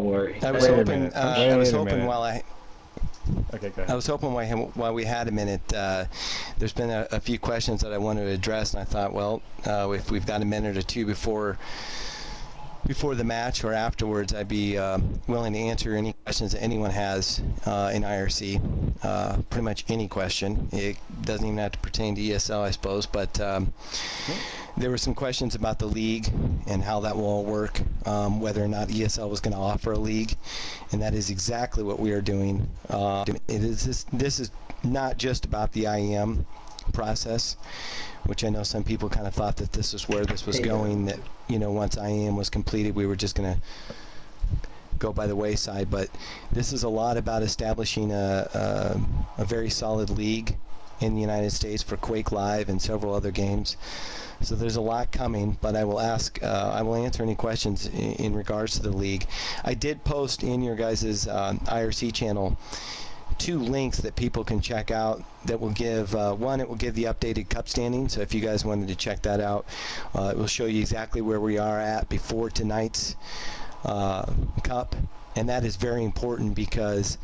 Don't worry. I was hoping. Okay, go ahead. I was hoping while we had a minute, there's been a few questions that I wanted to address, and I thought, well, if we've got a minute or two before the match or afterwards, I'd be willing to answer any questions that anyone has in IRC. Pretty much any question. It doesn't even have to pertain to ESL, I suppose, but there were some questions about the league and how that will all work, whether or not ESL was going to offer a league, and that is exactly what we are doing. This is not just about the IEM process, which I know some people kind of thought that this is where this was going, that, you know, once IEM was completed, we were just going to go by the wayside. But this is a lot about establishing a very solid league in the United States for Quake Live and several other games. So there's a lot coming, but I will answer any questions in regards to the league. I did post in your guys' IRC channel 2 links that people can check out that will give, one, it will give the updated cup standing, so if you guys wanted to check that out, it will show you exactly where we are at before tonight's cup, and that is very important because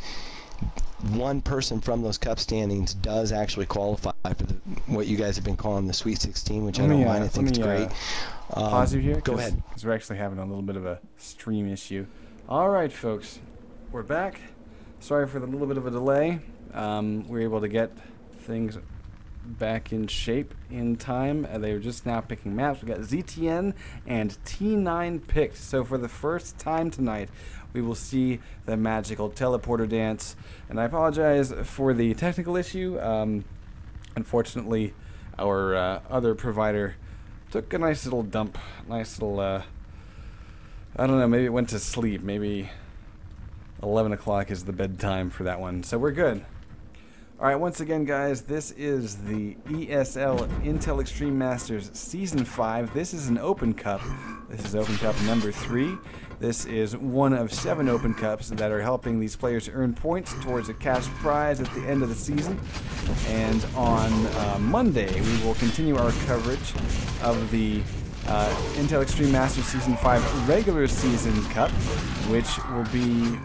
one person from those cup standings does actually qualify for what you guys have been calling the Sweet 16, which I don't mind. I think it's great. Pause you here. Go ahead. Because we're actually having a little bit of a stream issue. All right, folks, we're back. Sorry for the little bit of a delay. We were able to get things back in shape in time. They were just now picking maps. We got ZTN and T9 picked. So for the first time tonight, we will see the magical teleporter dance. And I apologize for the technical issue. Unfortunately, our other provider took a nice little dump. Nice little, I don't know, maybe it went to sleep. Maybe 11 o'clock is the bedtime for that one. So we're good. Alright, once again, guys, this is the ESL Intel Extreme Masters Season 5. This is an Open Cup. This is Open Cup number 3. This is one of 7 Open Cups that are helping these players earn points towards a cash prize at the end of the season. And on Monday, we will continue our coverage of the Intel Extreme Masters Season 5 Regular Season Cup, which will be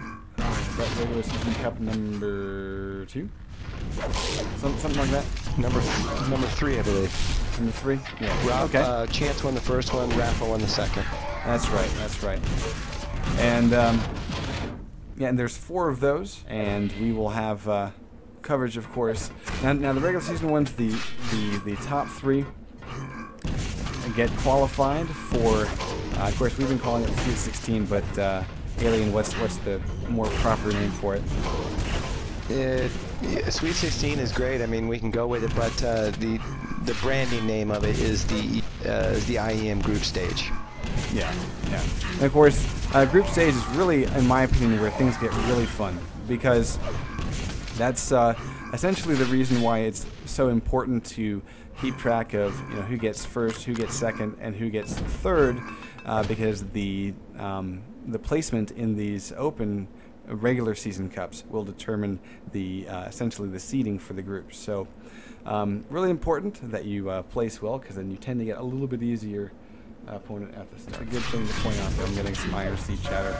Regular Season Cup number 2? Something like that. Number 3, I believe. Number 3? Yeah. Okay. Chance won the first one. Rafa won the second. That's right. That's right. And yeah, and there's 4 of those, and we will have coverage, of course. Now the regular season ones, the top 3 get qualified for. Of course, we've been calling it the Sweet 16, but Alien, what's the more proper name for it? Sweet 16 is great. I mean, we can go with it, but the branding name of it is the IEM group stage. Yeah, yeah. And of course, group stage is really, in my opinion, where things get really fun, because that's essentially the reason why it's so important to keep track of, you know, who gets first, who gets second, and who gets third, because the placement in these open regular season cups will determine the essentially the seeding for the groups. So really important that you place well, because then you tend to get a little bit easier opponent at the start. It's a good thing to point out there. I'm getting some IRC chatter.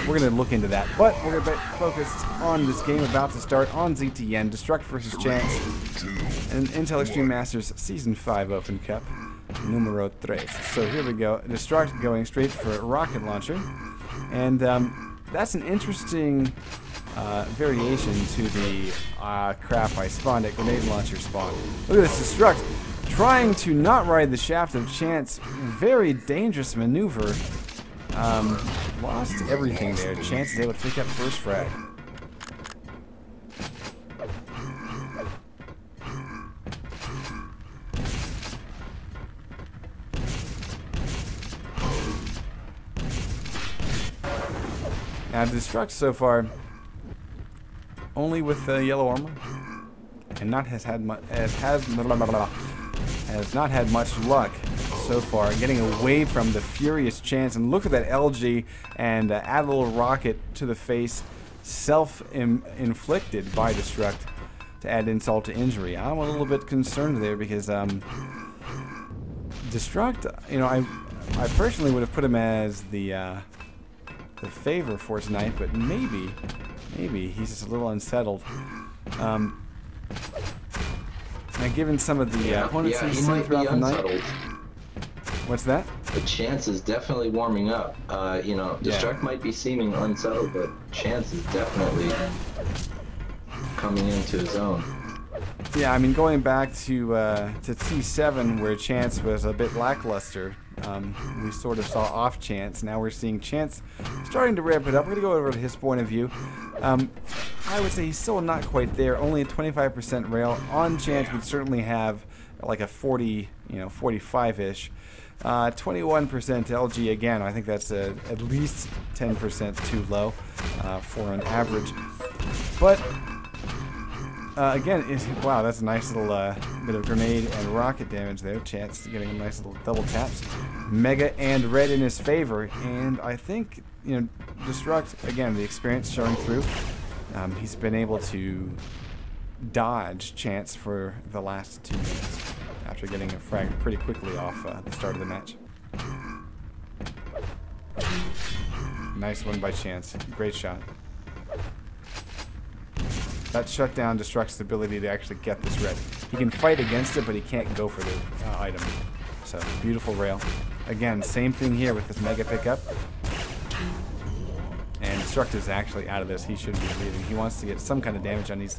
We're going to look into that, but we're going to focus on this game about to start on ZTN, Destruct versus Chance, and Intel Extreme Masters Season 5 Open Cup, numero 3. So here we go. Destruct going straight for rocket launcher, and that's an interesting variation to the crap I spawned at grenade launcher spawn. Look at this Destruct trying to not ride the shaft of Chance. Very dangerous maneuver. Lost everything there. Chance is able to pick up first frag. Now Destruct so far only with yellow armor, and has not had much luck so far getting away from the furious Chance. And look at that LG, and add a little rocket to the face, self-inflicted by Destruct to add insult to injury. I'm a little bit concerned there, because Destruct, you know, I personally would have put him as the the favor for tonight, but maybe he's just a little unsettled. Now, given some of the opponents he's seen throughout the night. What's that? The Chance is definitely warming up. You know, Destruct might be seeming unsettled, but Chance is definitely coming into his own. Yeah, I mean, going back to T7, where Chance was a bit lackluster, we sort of saw off Chance. Now we're seeing Chance starting to ramp it up. We're going to go over to his point of view. I would say he's still not quite there. Only a 25% rail. On Chance would certainly have like a 40, 45-ish. 21% LG again. I think that's at least 10% too low for an average. But again, wow, that's a nice little bit of grenade and rocket damage there. Chance getting a nice little double taps. Mega and red in his favor, and I think Destruct again, the experience showing through. He's been able to dodge Chance for the last 2 minutes after getting a frag pretty quickly off the start of the match. Nice one by Chance. Great shot. That shut down Destruct's ability to actually get this red. He can fight against it, but he can't go for the item. So, beautiful rail. Again, same thing here with this mega pickup. And Destruct is actually out of this. He shouldn't be leaving. He wants to get some kind of damage on these.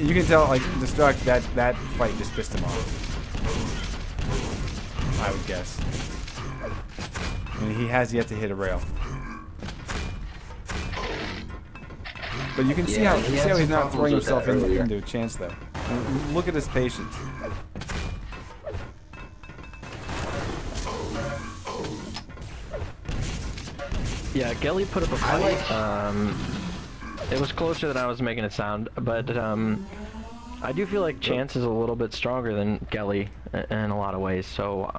You can tell, like, Destruct, that fight just pissed him off. I would guess. I mean, he has yet to hit a rail. But you can see how he's not throwing himself into a Chance, though. Look at his patience. Yeah, Gelly put up a fight. It was closer than I was making it sound, but I do feel like Chance is a little bit stronger than Gelly in a lot of ways. So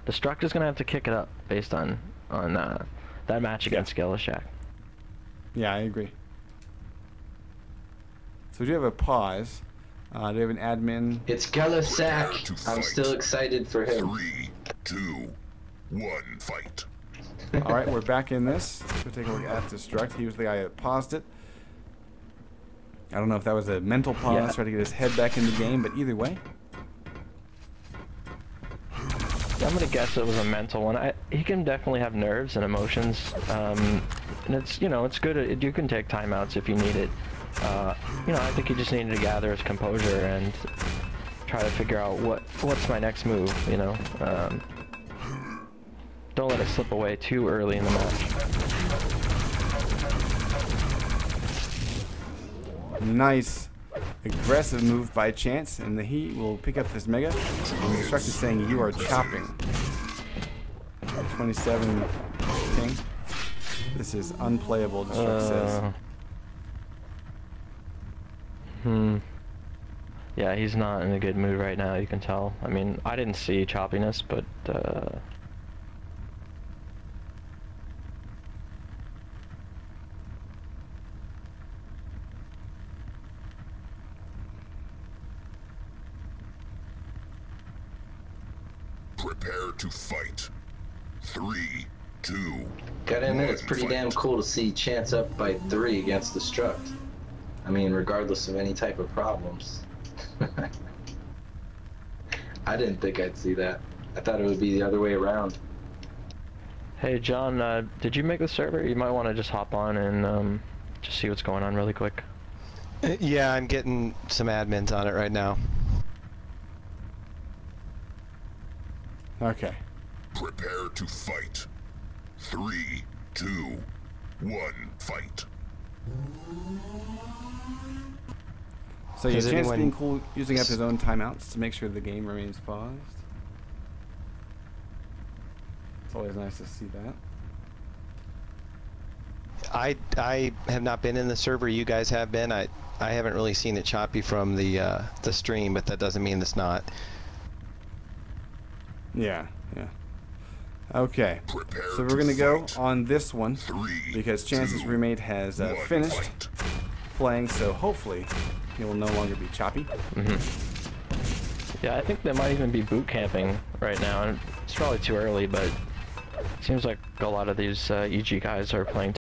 Destruct is gonna have to kick it up based on that match against Gelishak. Yeah, I agree. So we do have a pause. Do we have an admin? It's Gelishak. I'm still excited for him. 3, 2, 1, fight. Alright, we're back in this. Let's take a look at Destruct. He was the guy that paused it. I don't know if that was a mental pause, trying to get his head back in the game, but either way. I'm gonna guess it was a mental one. He can definitely have nerves and emotions, and it's it's good. You can take timeouts if you need it. I think he just needed to gather his composure and try to figure out what's my next move. Don't let it slip away too early in the match. Nice aggressive move by Chance, and he will pick up this mega. And Destruct is saying you are chopping. 27 ping. This is unplayable, Destruct says. Yeah, he's not in a good mood right now, you can tell. I mean, I didn't see choppiness, but Prepare to fight. 3, 2. Gotta admit, it's pretty damn cool to see Chance up by 3 against Destruct. I mean, regardless of any type of problems. I didn't think I'd see that. I thought it would be the other way around. Hey John, did you make the server? You might want to just hop on and just see what's going on really quick. Yeah, I'm getting some admins on it right now. Okay. Prepare to fight. 3, 2, 1, fight. So yeah, Chance being cool, using up his own timeouts to make sure the game remains paused. It's always nice to see that. I have not been in the server. You guys have been. I haven't really seen it choppy from the stream, but that doesn't mean it's not. Yeah. Okay, so we're gonna go on this one because Chance's roommate has finished playing, so hopefully he will no longer be choppy. Yeah, I think they might even be boot camping right now. It's probably too early, but it seems like a lot of these EG guys are playing